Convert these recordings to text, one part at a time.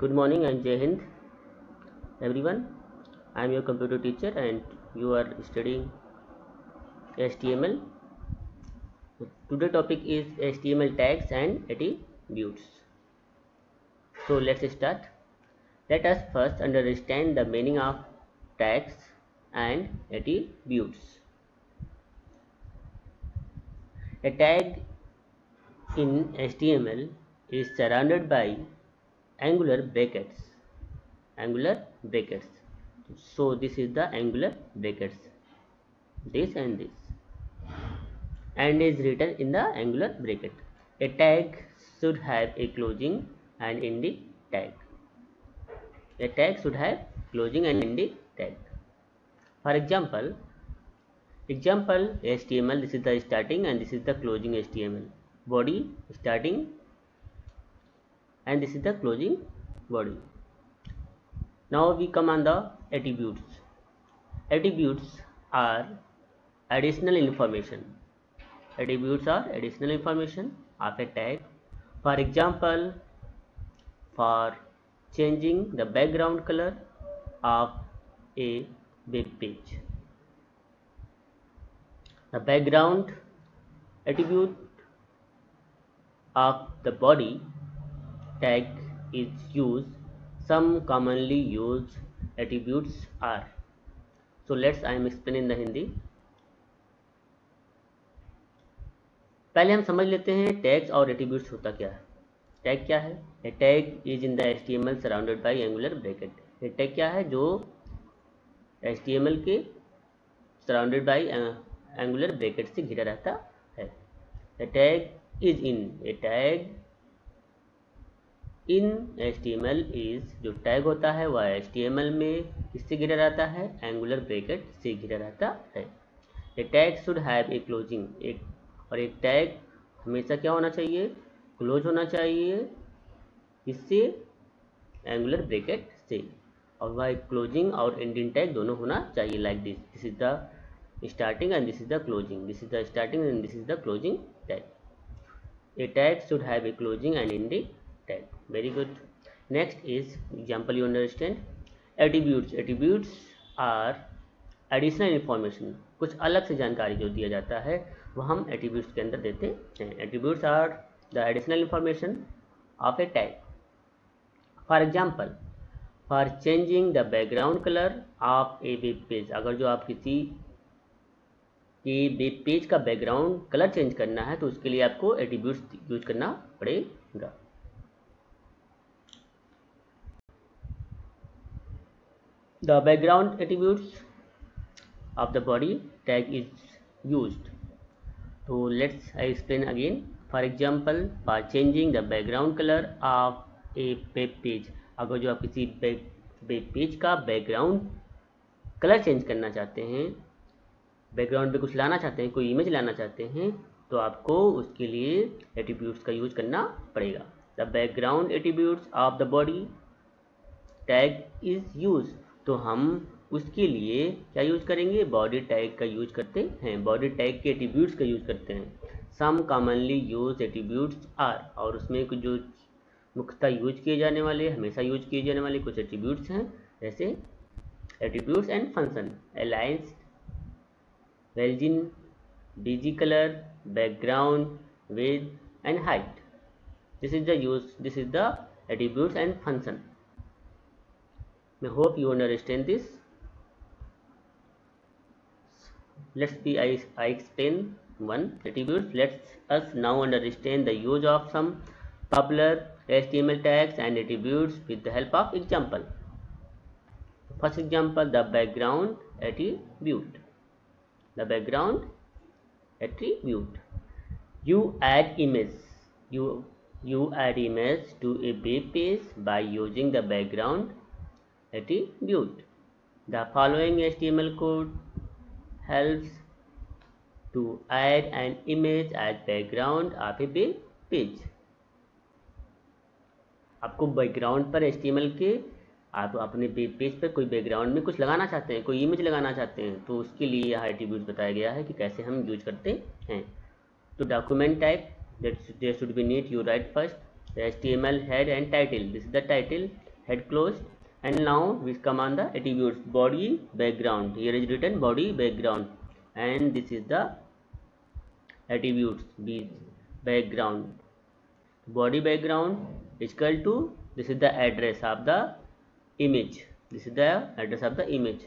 Good morning and Jai Hind, everyone. I am your computer teacher and you are studying HTML. Today topic is HTML tags and attributes. So let's start. Let us first understand the meaning of tags and attributes. A tag in HTML is surrounded by angular brackets. So this is the angular brackets. This and this. And is written in the angular bracket. A tag should have a closing and ending tag. A tag should have closing and ending tag. For example, HTML, this is the starting and this is the closing HTML. Body starting and this is the closing body. Now we come on the attributes. Attributes are additional information. Attributes are additional information of a tag. For example, for changing the background color of a web page. The background attribute of the body tag is used. Some commonly used attributes are. So I am explaining in Hindi. पहले हम समझ लेते हैं tags और attributes होता क्या है। Tag क्या है? A tag is in the HTML surrounded by angular bracket. A tag क्या है? जो HTML के सराउंडेड बाय एंगुलर ब्रैकेट से घिरा रहता है। A tag is in HTML is, जो टैग होता है वह HTML में किससे घिरा रहता है? एंगुलर ब्रैकेट से घिरा रहता है। A tag should have a closing, और एक टैग हमेशा क्या होना चाहिए? क्लोज होना चाहिए। इससे एंगुलर ब्रैकेट से, और वह क्लोजिंग और एंडिंग टैग दोनों होना चाहिए। Like this is the starting and this is the closing, this is the starting and this is the closing tag. A tag should have a closing and ending tag. Very good. Next is example, you understand. Attributes are additional information, कुछ अलग से जानकारी जो दिया जाता है वह हम एट्रीब्यूट्स के अंदर देते हैं। Attributes are the additional information of a tag. For example, for changing the background colour of a web page, अगर जो आप किसी के वेब पेज का बैकग्राउंड कलर चेंज करना है तो उसके लिए आपको एट्रीब्यूट्स यूज करना पड़ेगा। The background attributes of the body tag is used. So I explain again. For example, for changing the background color of a web page, अगर जो आप किसी वेब पेज का बैकग्राउंड कलर चेंज करना चाहते हैं, बैकग्राउंड पे कुछ लाना चाहते हैं, कोई इमेज लाना चाहते हैं, तो आपको उसके लिए एट्रीब्यूट्स का यूज करना पड़ेगा। The background attributes of the body tag is use, तो हम उसके लिए क्या यूज करेंगे? बॉडी टैग का यूज करते हैं, बॉडी टैग के एट्रीब्यूट्स का यूज करते हैं। सम कॉमनली यूज एट्रीब्यूट्स आर, और उसमें कुछ जो मुख्यतः यूज किए जाने वाले, हमेशा यूज किए जाने वाले कुछ एट्रीब्यूट्स हैं, जैसे attributes and function, aligns, valign, BG colour, background, width and height. This is the attributes and function. I hope you understand this. I explain one attributes. Let us now understand the use of some popular HTML tags and attributes with the help of example. First example, the background attribute. The background attribute. You add image. You add image to a web page by using the background attribute. The following HTML code helps to add an image as background of a web page. आपको background पर HTML के, आप अपने web page पर कोई background में कुछ लगाना चाहते हैं, कोई इमेज लगाना चाहते हैं, तो उसके लिए यहाँ एट्रीब्यूट्स बताया गया है कि कैसे हम यूज करते हैं। तो document type, that there should be need, you write first HTML head and title. This is the title. head closed. And now we come on the attributes, body background. Here is written body background, and this is the attributes background. Body background is equal to, this is the address of the image. This is the address of the image.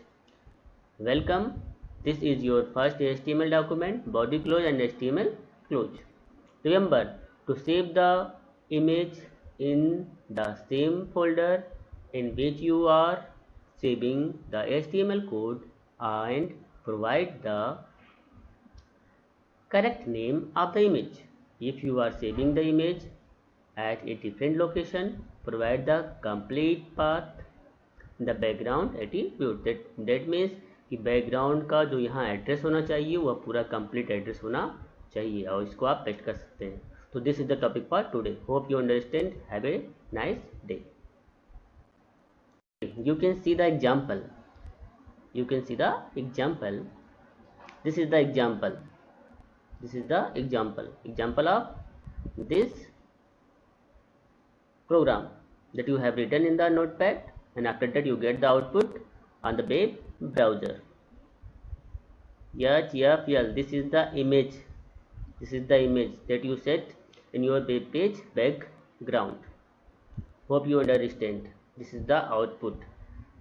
Welcome. This is your first HTML document, body close and HTML close. Remember to save the image in the same folder in which you are saving the HTML code, and provide the correct name of the image. If you are saving the image at a different location, provide the complete path in the background attribute. That means कि background का जो यहाँ address होना चाहिए वह पूरा complete address होना चाहिए, और इसको आप पेस्ट कर सकते हैं. तो this is the topic for today. Hope you understand. Have a nice day. You can see the example. You can see the example. This is the example. This is the example of this program that you have written in the notepad, and after that you get the output on the web browser. HTML. This is the image. This is the image that you set in your web page background. Hope you understand. This is the output.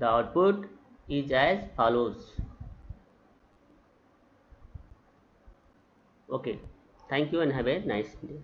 The output is as follows. Okay. Thank you and have a nice day.